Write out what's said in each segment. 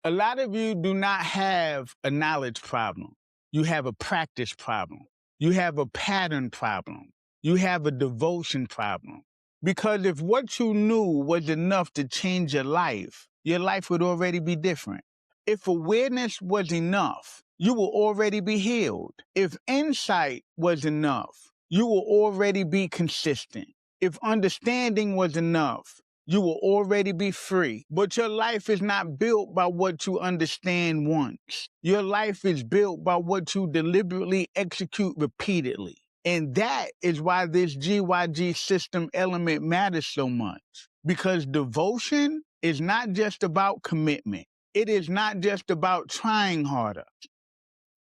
A lot of you do not have a knowledge problem. You have a practice problem. You have a pattern problem. You have a devotion problem. Because if what you knew was enough to change your life would already be different. If awareness was enough, you will already be healed. If insight was enough, you will already be consistent. If understanding was enough, you will already be free. But your life is not built by what you understand once. Your life is built by what you deliberately execute repeatedly. And that is why this GYG system element matters so much. Because devotion is not just about commitment. It is not just about trying harder.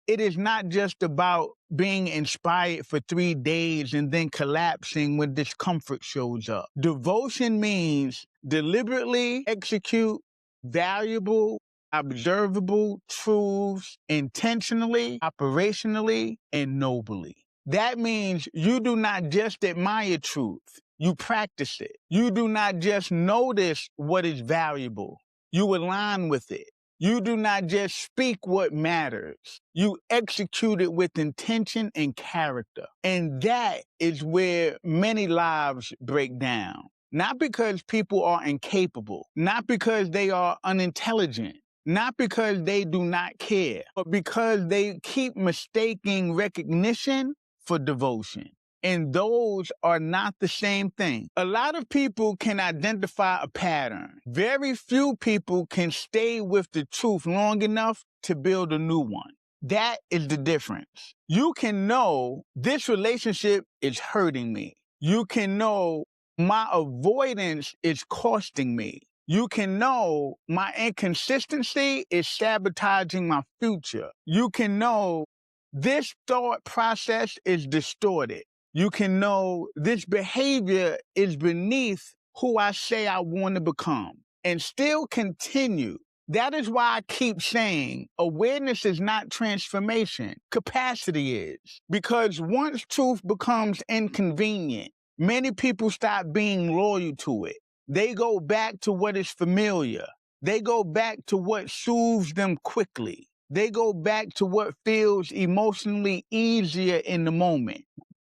It is not just about being inspired for 3 days and then collapsing when discomfort shows up. Devotion means deliberately execute valuable, observable truths intentionally, operationally, and nobly. That means you do not just admire truth, you practice it. You do not just notice what is valuable, you align with it. You do not just speak what matters. You execute it with intention and character. And that is where many lives break down. Not because people are incapable, not because they are unintelligent, not because they do not care, but because they keep mistaking recognition for devotion. And those are not the same thing. A lot of people can identify a pattern. Very few people can stay with the truth long enough to build a new one. That is the difference. You can know this relationship is hurting me. You can know my avoidance is costing me. You can know my inconsistency is sabotaging my future. You can know this thought process is distorted. You can know this behavior is beneath who I say I want to become and still continue. That is why I keep saying awareness is not transformation. Capacity is. Because once truth becomes inconvenient, many people stop being loyal to it. They go back to what is familiar. They go back to what soothes them quickly. They go back to what feels emotionally easier in the moment.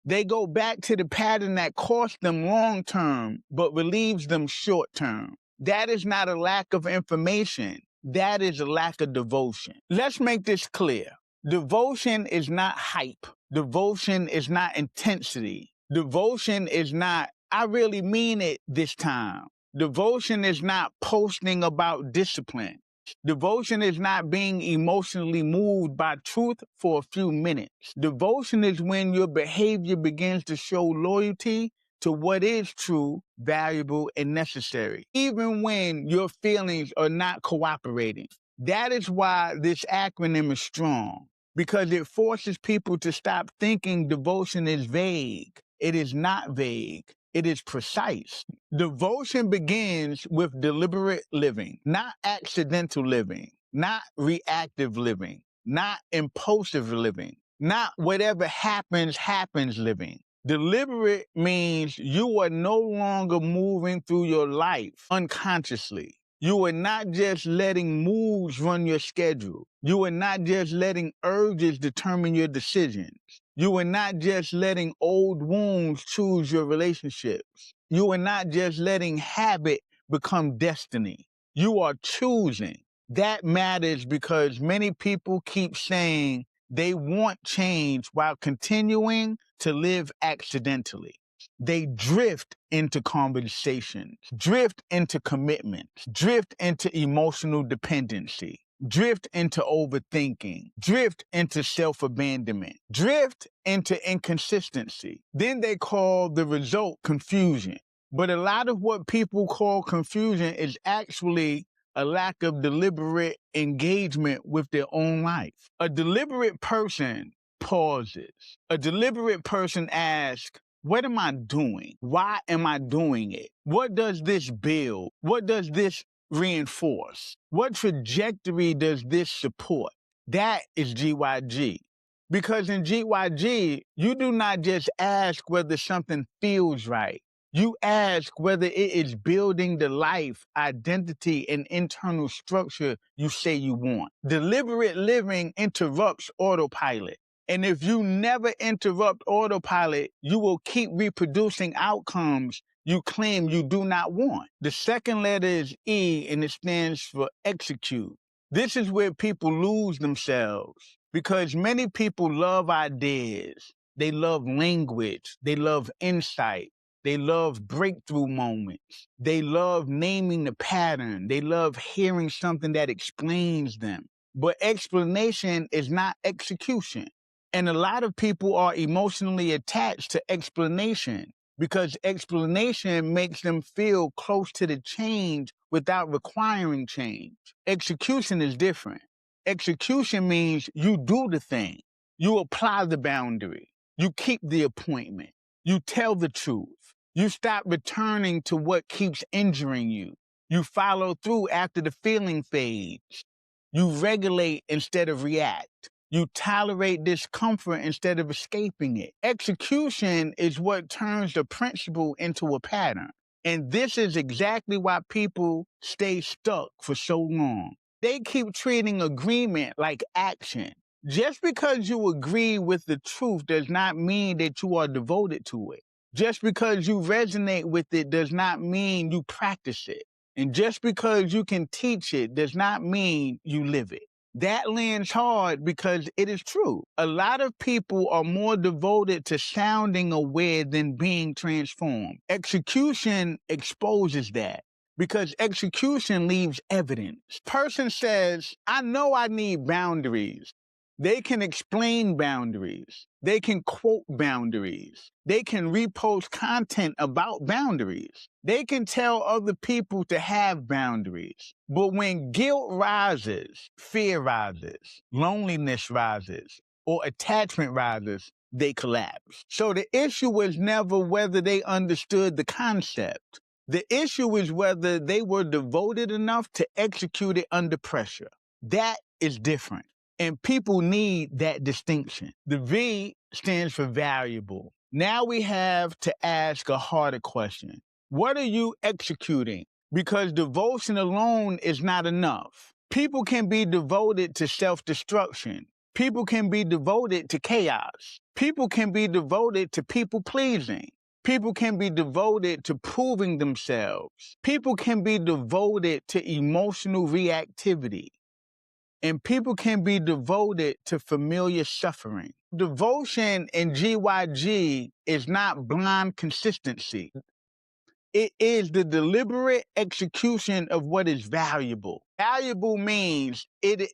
They go back to the pattern that costs them long term, but relieves them short term. That is not a lack of information. That is a lack of devotion. Let's make this clear. Devotion is not hype. Devotion is not intensity. Devotion is not, I really mean it this time. Devotion is not posting about discipline. Devotion is not being emotionally moved by truth for a few minutes. Devotion is when your behavior begins to show loyalty to what is true, valuable, and necessary, even when your feelings are not cooperating. That is why this acronym is strong, because it forces people to stop thinking devotion is vague. It is not vague. It is precise. Devotion begins with deliberate living, not accidental living, not reactive living, not impulsive living, not whatever happens living. Deliberate means you are no longer moving through your life unconsciously. You are not just letting moods run your schedule. You are not just letting urges determine your decisions. You are not just letting old wounds choose your relationships. You are not just letting habit become destiny. You are choosing. That matters because many people keep saying they want change while continuing to live accidentally. They drift into conversations, drift into commitments, drift into emotional dependency, drift into overthinking, drift into self-abandonment, drift into inconsistency. Then they call the result confusion. But a lot of what people call confusion is actually a lack of deliberate engagement with their own life. A deliberate person pauses. A deliberate person asks, what am I doing? Why am I doing it? What does this build? What does this reinforce? What trajectory does this support? That is GYG. Because in GYG, you do not just ask whether something feels right. You ask whether it is building the life, identity, and internal structure you say you want. Deliberate living interrupts autopilot. And if you never interrupt autopilot, you will keep reproducing outcomes you claim you do not want. The second letter is E, and it stands for execute. This is where people lose themselves because many people love ideas. They love language. They love insight. They love breakthrough moments. They love naming the pattern. They love hearing something that explains them. But explanation is not execution. And a lot of people are emotionally attached to explanation because explanation makes them feel close to the change without requiring change. Execution is different. Execution means you do the thing. You apply the boundary. You keep the appointment. You tell the truth. You stop returning to what keeps injuring you. You follow through after the feeling fades. You regulate instead of react. You tolerate discomfort instead of escaping it. Execution is what turns the principle into a pattern. And this is exactly why people stay stuck for so long. They keep treating agreement like action. Just because you agree with the truth does not mean that you are devoted to it. Just because you resonate with it does not mean you practice it. And just because you can teach it does not mean you live it. That lands hard because it is true. A lot of people are more devoted to sounding aware than being transformed. Execution exposes that because execution leaves evidence. Person says, I know I need boundaries. They can explain boundaries. They can quote boundaries. They can repost content about boundaries. They can tell other people to have boundaries. But when guilt rises, fear rises, loneliness rises, or attachment rises, they collapse. So the issue is never whether they understood the concept. The issue is whether they were devoted enough to execute it under pressure. That is different. And people need that distinction. The V stands for valuable. Now we have to ask a harder question. What are you executing? Because devotion alone is not enough. People can be devoted to self-destruction. People can be devoted to chaos. People can be devoted to people-pleasing. People can be devoted to proving themselves. People can be devoted to emotional reactivity. And people can be devoted to familiar suffering. Devotion in GYG is not blind consistency. It is the deliberate execution of what is valuable. Valuable means it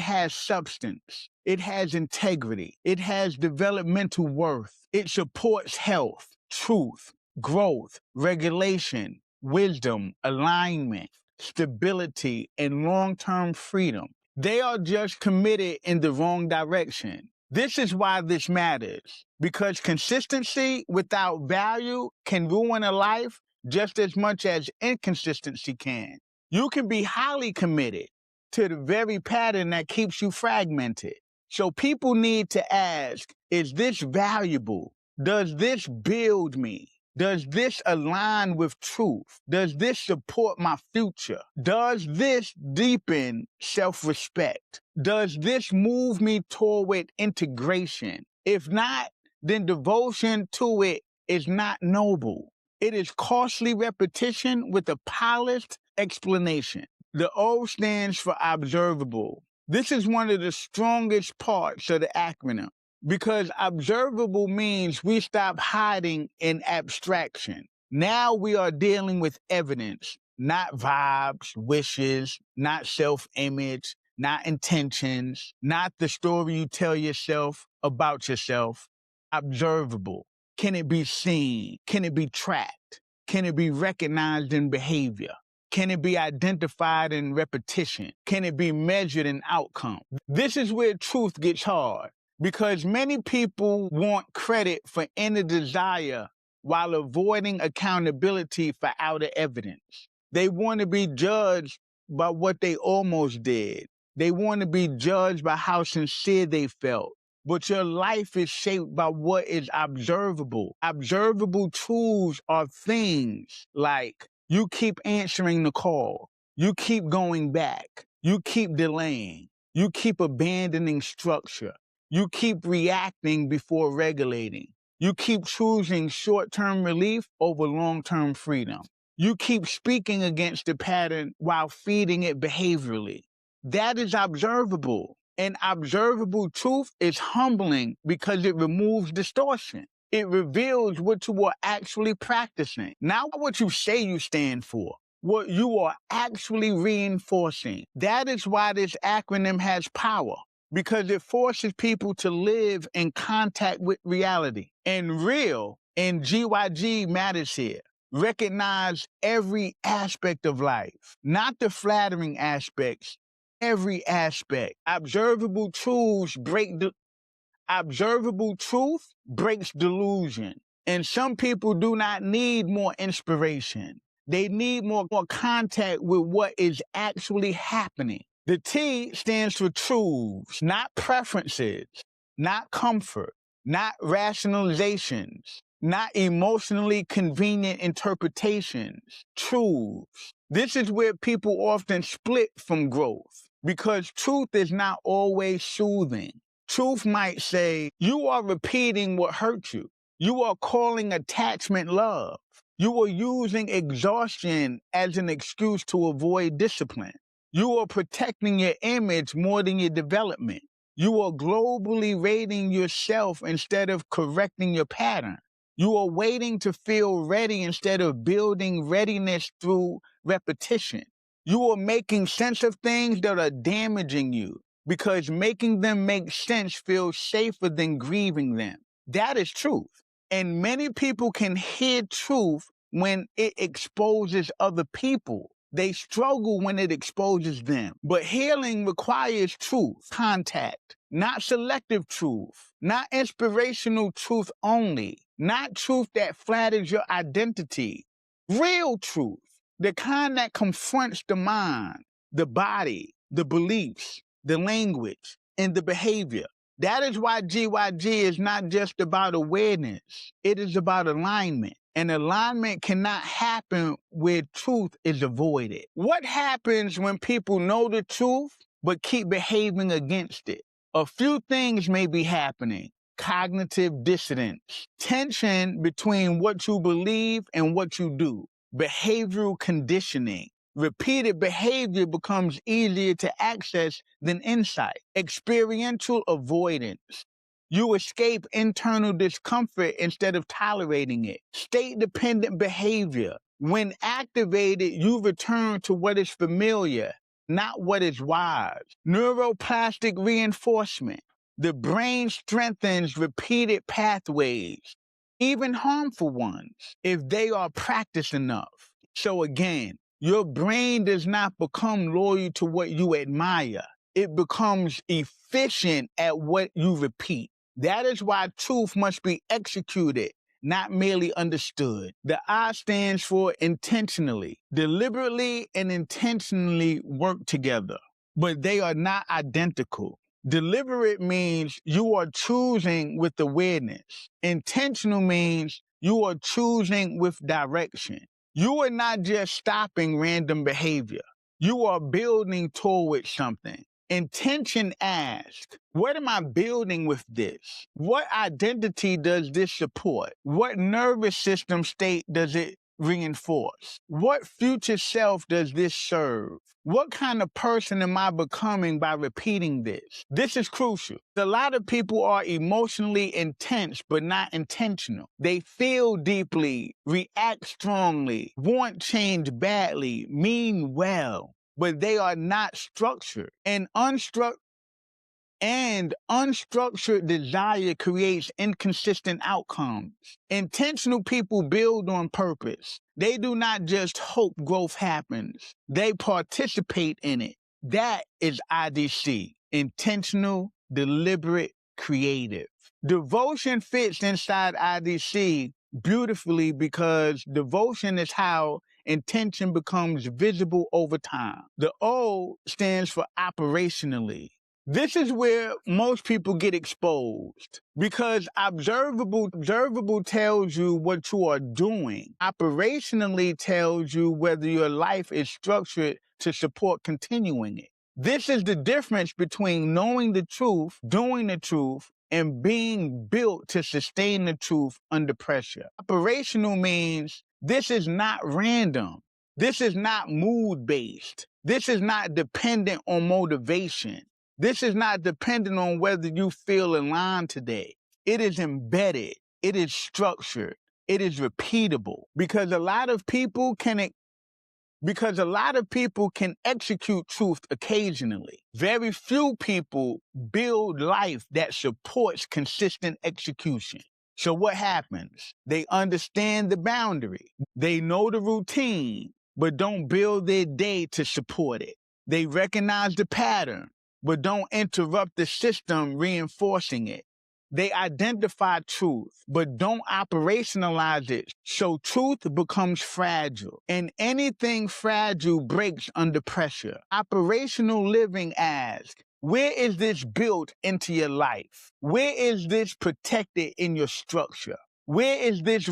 has substance. It has integrity. It has developmental worth. It supports health, truth, growth, regulation, wisdom, alignment, stability, and long-term freedom. They are just committed in the wrong direction. This is why this matters, because consistency without value can ruin a life just as much as inconsistency can. You can be highly committed to the very pattern that keeps you fragmented. So people need to ask, is this valuable? Does this build me? Does this align with truth? Does this support my future? Does this deepen self-respect? Does this move me toward integration? If not, then devotion to it is not noble. It is costly repetition with a polished explanation. The O stands for observable. This is one of the strongest parts of the acronym because observable means we stop hiding in abstraction. Now we are dealing with evidence, not vibes, wishes, not self-image, not intentions, not the story you tell yourself about yourself. Observable. Can it be seen? Can it be tracked? Can it be recognized in behavior? Can it be identified in repetition? Can it be measured in outcome? This is where truth gets hard because many people want credit for inner desire while avoiding accountability for outer evidence. They want to be judged by what they almost did. They want to be judged by how sincere they felt. but your life is shaped by what is observable. Observable tools are things like you keep answering the call, you keep going back, you keep delaying, you keep abandoning structure, you keep reacting before regulating, you keep choosing short-term relief over long-term freedom. You keep speaking against the pattern while feeding it behaviorally. That is observable. And observable truth is humbling because it removes distortion. It reveals what you are actually practicing, not what you say you stand for, what you are actually reinforcing. That is why this acronym has power, because it forces people to live in contact with reality. And real in GYG matters here. Recognize every aspect of life, not the flattering aspects, every aspect. Observable truth breaks delusion. And some people do not need more inspiration. They need more contact with what is actually happening. The T stands for truths, not preferences, not comfort, not rationalizations, not emotionally convenient interpretations. Truths. This is where people often split from growth because truth is not always soothing. Truth might say, you are repeating what hurt you. You are calling attachment love. You are using exhaustion as an excuse to avoid discipline. You are protecting your image more than your development. You are globally rating yourself instead of correcting your pattern. You are waiting to feel ready instead of building readiness through repetition. You are making sense of things that are damaging you, because making them make sense feels safer than grieving them. That is truth. And many people can hear truth when it exposes other people. They struggle when it exposes them. But healing requires truth, contact, not selective truth, not inspirational truth only, not truth that flatters your identity. Real truth, the kind that confronts the mind, the body, the beliefs, the language, and the behavior. That is why GYG is not just about awareness. It is about alignment. And alignment cannot happen where truth is avoided. What happens when people know the truth but keep behaving against it? A few things may be happening. Cognitive dissonance, tension between what you believe and what you do, behavioral conditioning. Repeated behavior becomes easier to access than insight. Experiential avoidance. You escape internal discomfort instead of tolerating it. State-dependent behavior. When activated, you return to what is familiar, not what is wise. Neuroplastic reinforcement. The brain strengthens repeated pathways, even harmful ones, if they are practiced enough. So again, your brain does not become loyal to what you admire. It becomes efficient at what you repeat. That is why truth must be executed, not merely understood. The I stands for intentionally. Deliberately and intentionally work together, but they are not identical. Deliberate means you are choosing with awareness. Intentional means you are choosing with direction. You are not just stopping random behavior. You are building towards something. Intention asks, what am I building with this? What identity does this support? What nervous system state does it reinforce? What future self does this serve? What kind of person am I becoming by repeating this? This is crucial. A lot of people are emotionally intense, but not intentional. They feel deeply, react strongly, want change badly, mean well, but they are not structured. And unstructured desire creates inconsistent outcomes. Intentional people build on purpose. They do not just hope growth happens. They participate in it. That is IDC. Intentional, deliberate, creative. Devotion fits inside IDC beautifully because devotion is how intention becomes visible over time. The O stands for operationally. This is where most people get exposed because observable tells you what you are doing. Operationally tells you whether your life is structured to support continuing it. This is the difference between knowing the truth, doing the truth, and being built to sustain the truth under pressure. Operational means this is not random. This is not mood-based. This is not dependent on motivation. This is not dependent on whether you feel aligned today. It is embedded. It is structured. It is repeatable because a lot of people can execute truth occasionally. Very few people build life that supports consistent execution. So what happens? They understand the boundary. They know the routine, but don't build their day to support it. They recognize the pattern, but don't interrupt the system reinforcing it. They identify truth, but don't operationalize it. So truth becomes fragile, and anything fragile breaks under pressure. Operational living asks, where is this built into your life? Where is this protected in your structure? Where is this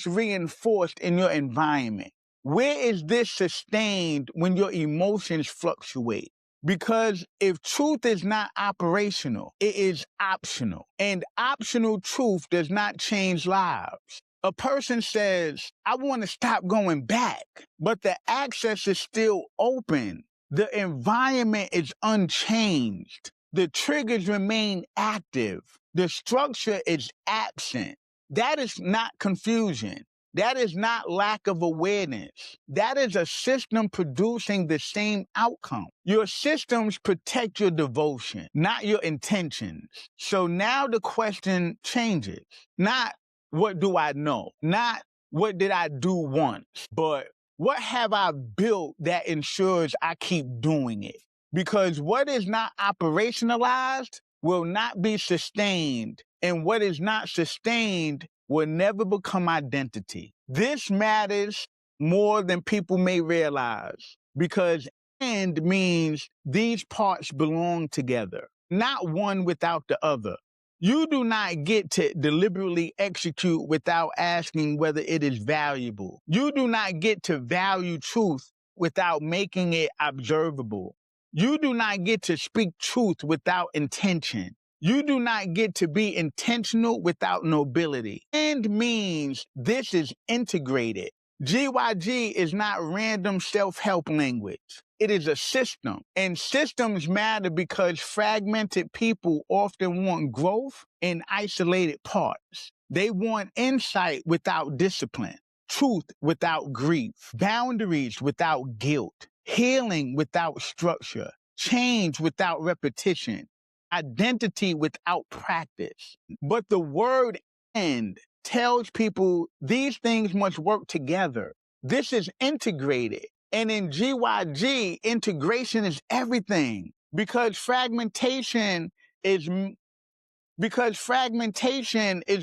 reinforced in your environment? Where is this sustained when your emotions fluctuate? Because if truth is not operational, it is optional. And optional truth does not change lives. A person says, I want to stop going back, but the access is still open. The environment is unchanged. The triggers remain active. The structure is absent. That is not confusion. That is not lack of awareness. That is a system producing the same outcome. Your systems protect your devotion, not your intentions. So now the question changes. Not what do I know? Not what did I do once? But what have I built that ensures I keep doing it? Because what is not operationalized will not be sustained, and what is not sustained will never become identity. This matters more than people may realize because and means these parts belong together, not one without the other. You do not get to deliberately execute without asking whether it is valuable. You do not get to value truth without making it observable. You do not get to speak truth without intention. You do not get to be intentional without nobility. And means this is integrated. GYG is not random self-help language. It is a system. And systems matter because fragmented people often want growth in isolated parts. They want insight without discipline, truth without grief, boundaries without guilt, healing without structure, change without repetition, identity without practice. But the word "and" tells people these things must work together. This is integrated. And in GYG, integration is everything because fragmentation is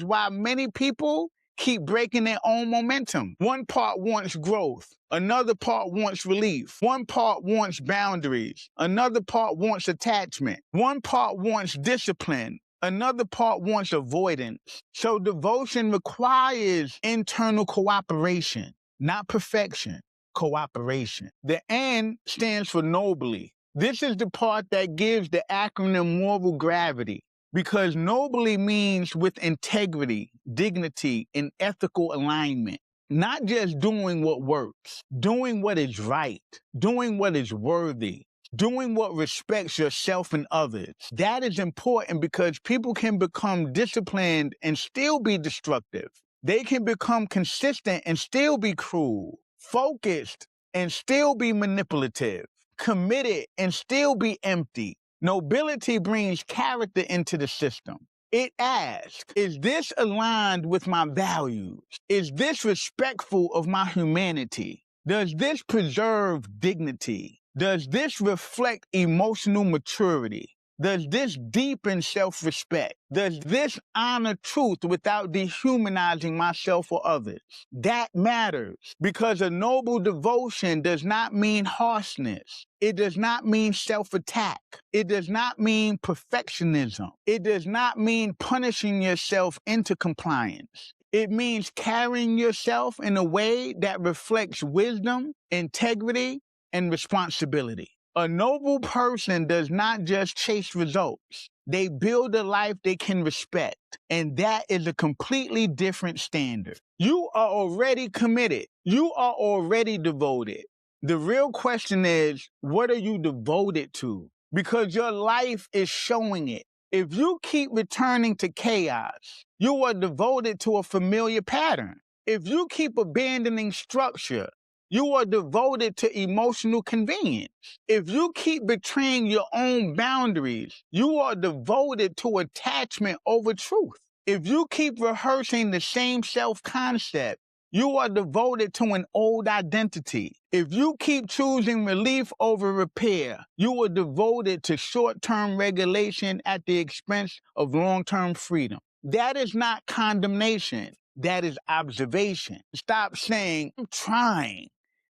why many people keep breaking their own momentum. One part wants growth. Another part wants relief. One part wants boundaries. Another part wants attachment. One part wants discipline. Another part wants avoidance. So devotion requires internal cooperation, not perfection, cooperation. The N stands for nobly. This is the part that gives the acronym moral gravity. Because nobly means with integrity, dignity, and ethical alignment. Not just doing what works, doing what is right, doing what is worthy, doing what respects yourself and others. That is important because people can become disciplined and still be destructive. They can become consistent and still be cruel, focused and still be manipulative, committed and still be empty. Nobility brings character into the system. It asks, is this aligned with my values? Is this respectful of my humanity? Does this preserve dignity? Does this reflect emotional maturity? Does this deepen self-respect? Does this honor truth without dehumanizing myself or others? That matters, because a noble devotion does not mean harshness. It does not mean self-attack. It does not mean perfectionism. It does not mean punishing yourself into compliance. It means carrying yourself in a way that reflects wisdom, integrity, and responsibility. A noble person does not just chase results. They build a life they can respect, and that is a completely different standard. You are already committed. You are already devoted. The real question is, what are you devoted to? Because your life is showing it. If you keep returning to chaos, you are devoted to a familiar pattern. If you keep abandoning structure, you are devoted to emotional convenience. If you keep betraying your own boundaries, you are devoted to attachment over truth. If you keep rehearsing the same self-concept, you are devoted to an old identity. If you keep choosing relief over repair, you are devoted to short-term regulation at the expense of long-term freedom. That is not condemnation. That is observation. Stop saying, I'm trying,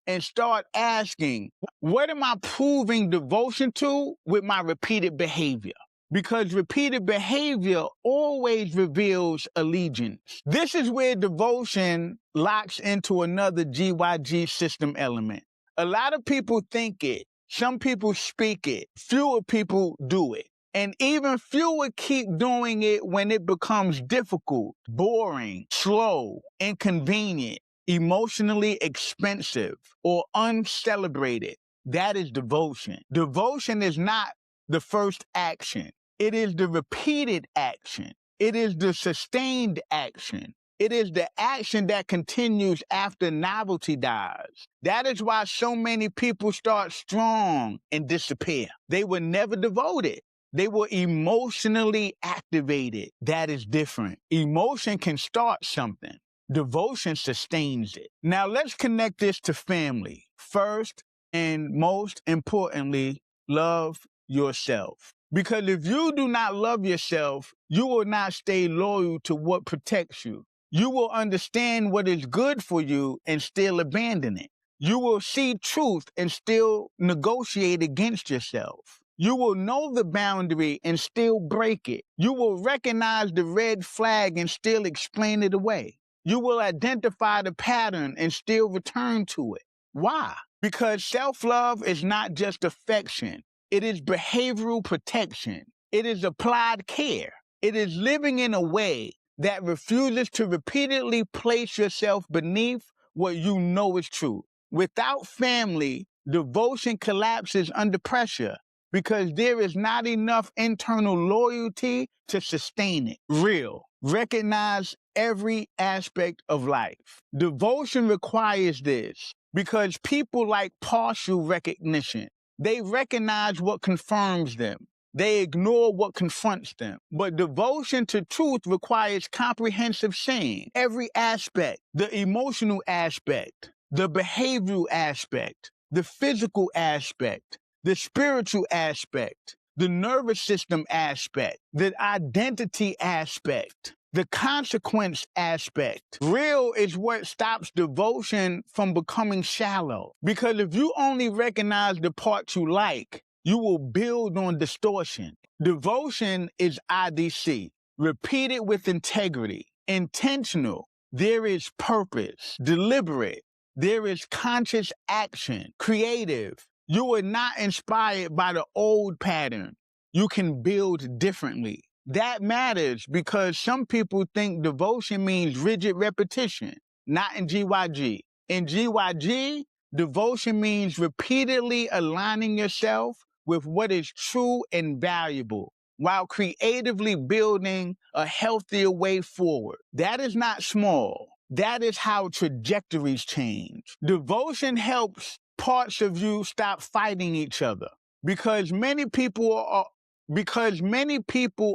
and start asking, what am I proving devotion to with my repeated behavior? Because repeated behavior always reveals allegiance. This is where devotion locks into another GYG system element. A lot of people think it, some people speak it, fewer people do it. And even fewer keep doing it when it becomes difficult, boring, slow, inconvenient, emotionally expensive, or uncelebrated. That is devotion. Devotion is not the first action. It is the repeated action. It is the sustained action. It is the action that continues after novelty dies. That is why so many people start strong and disappear. They were never devoted. They were emotionally activated. That is different. Emotion can start something. Devotion sustains it. Now let's connect this to family. First and most importantly, love yourself. Because if you do not love yourself, you will not stay loyal to what protects you. You will understand what is good for you and still abandon it. You will see truth and still negotiate against yourself. You will know the boundary and still break it. You will recognize the red flag and still explain it away. You will identify the pattern and still return to it. Why? Because self-love is not just affection. It is behavioral protection. It is applied care. It is living in a way that refuses to repeatedly place yourself beneath what you know is true. Without family, devotion collapses under pressure because there is not enough internal loyalty to sustain it. Real. Recognize every aspect of life. Devotion requires this because people like partial recognition. They recognize what confirms them. They ignore what confronts them. But devotion to truth requires comprehensive seeing. Every aspect, the emotional aspect, the behavioral aspect, the physical aspect, the spiritual aspect, the nervous system aspect, the identity aspect, the consequence aspect. Real is what stops devotion from becoming shallow. Because if you only recognize the part you like, you will build on distortion. Devotion is IDC, repeated with integrity, intentional. There is purpose, deliberate. There is conscious action, creative. You are not inspired by the old pattern. You can build differently. That matters because some people think devotion means rigid repetition, not in GYG. In GYG, devotion means repeatedly aligning yourself with what is true and valuable while creatively building a healthier way forward. That is not small. That is how trajectories change. Devotion helps parts of you stop fighting each other because many people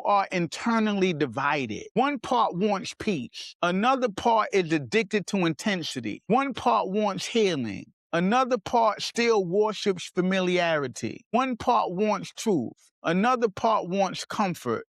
are internally divided. One part wants peace. Another part is addicted to intensity. One part wants healing. Another part still worships familiarity. One part wants truth. Another part wants comfort.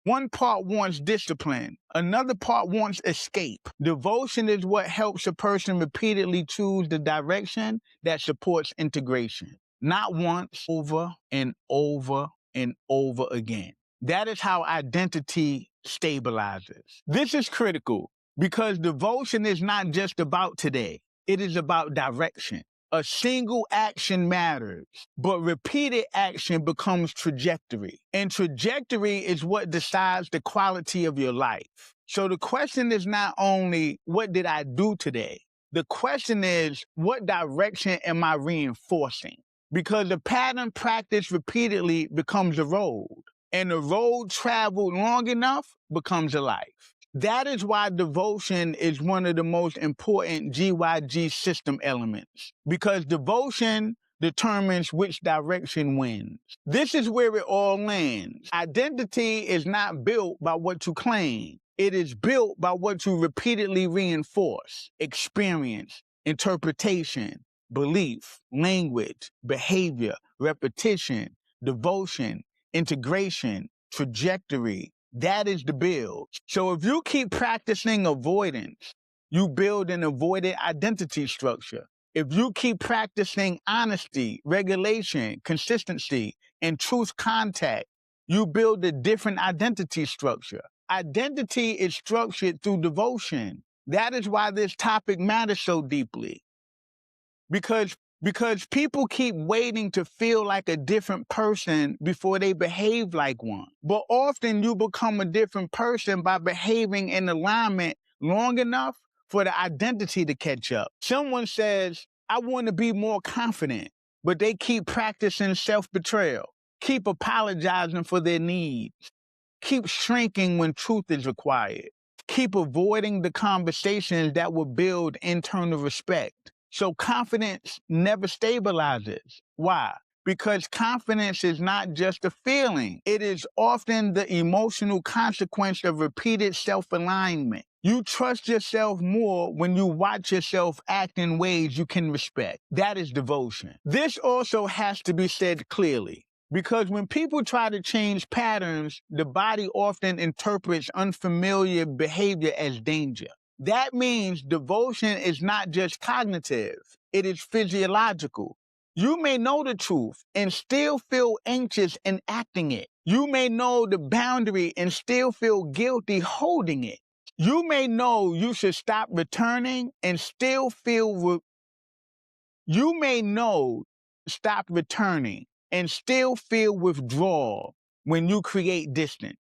One part wants discipline. Another part wants escape. Devotion is what helps a person repeatedly choose the direction that supports integration. Not once, over and over and over again. That is how identity stabilizes. This is critical because devotion is not just about today. It is about direction. A single action matters, but repeated action becomes trajectory. And trajectory is what decides the quality of your life. So the question is not only, what did I do today? The question is, what direction am I reinforcing? Because the pattern practiced repeatedly becomes a road, and the road traveled long enough becomes a life. That is why devotion is one of the most important GYG system elements, because devotion determines which direction wins. This is where it all lands. Identity is not built by what you claim. It is built by what you repeatedly reinforce: experience, interpretation, belief, language, behavior, repetition, devotion, integration, trajectory. That is the build. So if you keep practicing avoidance, you build an avoided identity structure. If you keep practicing honesty, regulation, consistency, and truth contact, you build a different identity structure. Identity is structured through devotion. That is why this topic matters so deeply. Because people keep waiting to feel like a different person before they behave like one. But often you become a different person by behaving in alignment long enough for the identity to catch up. Someone says, I want to be more confident, but they keep practicing self-betrayal, keep apologizing for their needs, keep shrinking when truth is required, keep avoiding the conversations that will build internal respect. So confidence never stabilizes. Why? Because confidence is not just a feeling. It is often the emotional consequence of repeated self-alignment. You trust yourself more when you watch yourself act in ways you can respect. That is devotion. This also has to be said clearly, because when people try to change patterns, the body often interprets unfamiliar behavior as danger. That means devotion is not just cognitive, it is physiological. You may know the truth and still feel anxious in acting it. You may know the boundary and still feel guilty holding it. You may know you should stop returning and still feel you may know stop returning and still feel withdrawal when you create distance.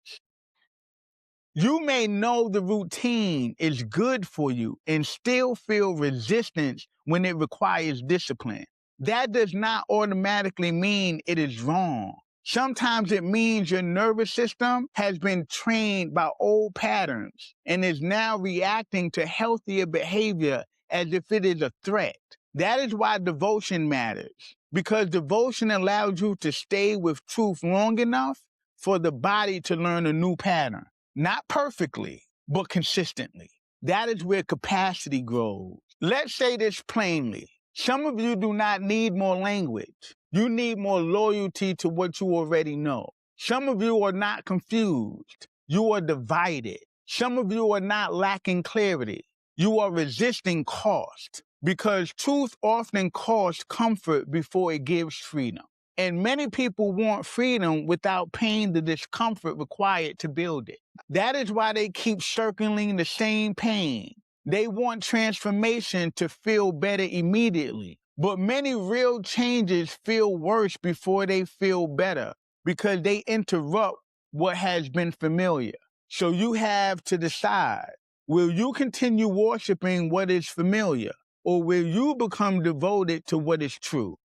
You may know the routine is good for you and still feel resistance when it requires discipline. That does not automatically mean it is wrong. Sometimes it means your nervous system has been trained by old patterns and is now reacting to healthier behavior as if it is a threat. That is why devotion matters, because devotion allows you to stay with truth long enough for the body to learn a new pattern. Not perfectly, but consistently. That is where capacity grows. Let's say this plainly. Some of you do not need more language. You need more loyalty to what you already know. Some of you are not confused. You are divided. Some of you are not lacking clarity. You are resisting cost, because truth often costs comfort before it gives freedom. And many people want freedom without paying the discomfort required to build it. That is why they keep circling the same pain. They want transformation to feel better immediately. But many real changes feel worse before they feel better, because they interrupt what has been familiar. So you have to decide, will you continue worshiping what is familiar, or will you become devoted to what is true?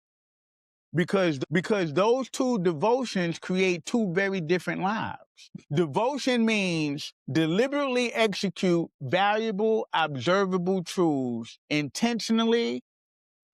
Because those two devotions create two very different lives. Devotion means deliberately execute valuable, observable truths intentionally,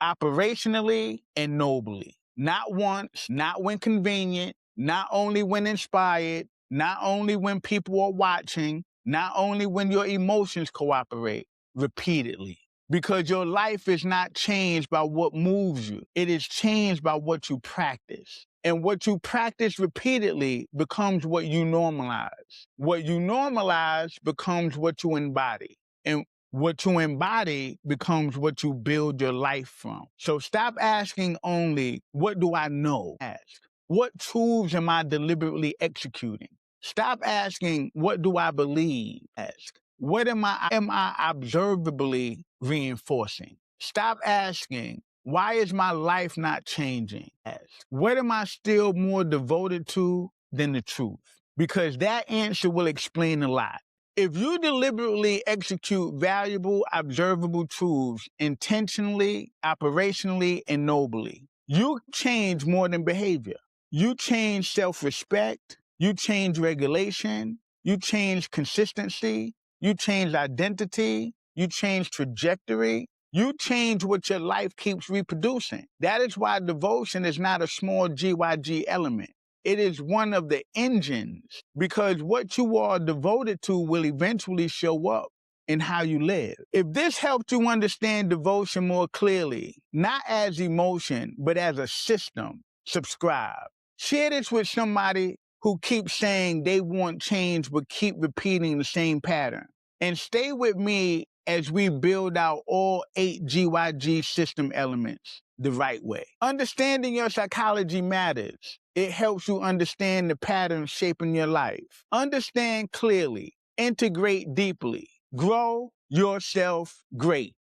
operationally, and nobly. Not once, not when convenient, not only when inspired, not only when people are watching, not only when your emotions cooperate, repeatedly. Because your life is not changed by what moves you. It is changed by what you practice. And what you practice repeatedly becomes what you normalize. What you normalize becomes what you embody. And what you embody becomes what you build your life from. So stop asking only, what do I know? Ask, what tools am I deliberately executing? Stop asking, what do I believe? Ask, what am I observably reinforcing? Stop asking, why is my life not changing? Ask, what am I still more devoted to than the truth? Because that answer will explain a lot. If you deliberately execute valuable, observable tools intentionally, operationally, and nobly, you change more than behavior. You change self-respect, you change regulation, you change consistency, you change identity, you change trajectory, you change what your life keeps reproducing. That is why devotion is not a small GYG element. It is one of the engines, because what you are devoted to will eventually show up in how you live. If this helped you understand devotion more clearly, not as emotion, but as a system, subscribe. Share this with somebody who keeps saying they want change but keep repeating the same pattern. And stay with me as we build out all 8 GYG system elements the right way. Understanding your psychology matters. It helps you understand the patterns shaping your life. Understand clearly, integrate deeply, grow yourself great.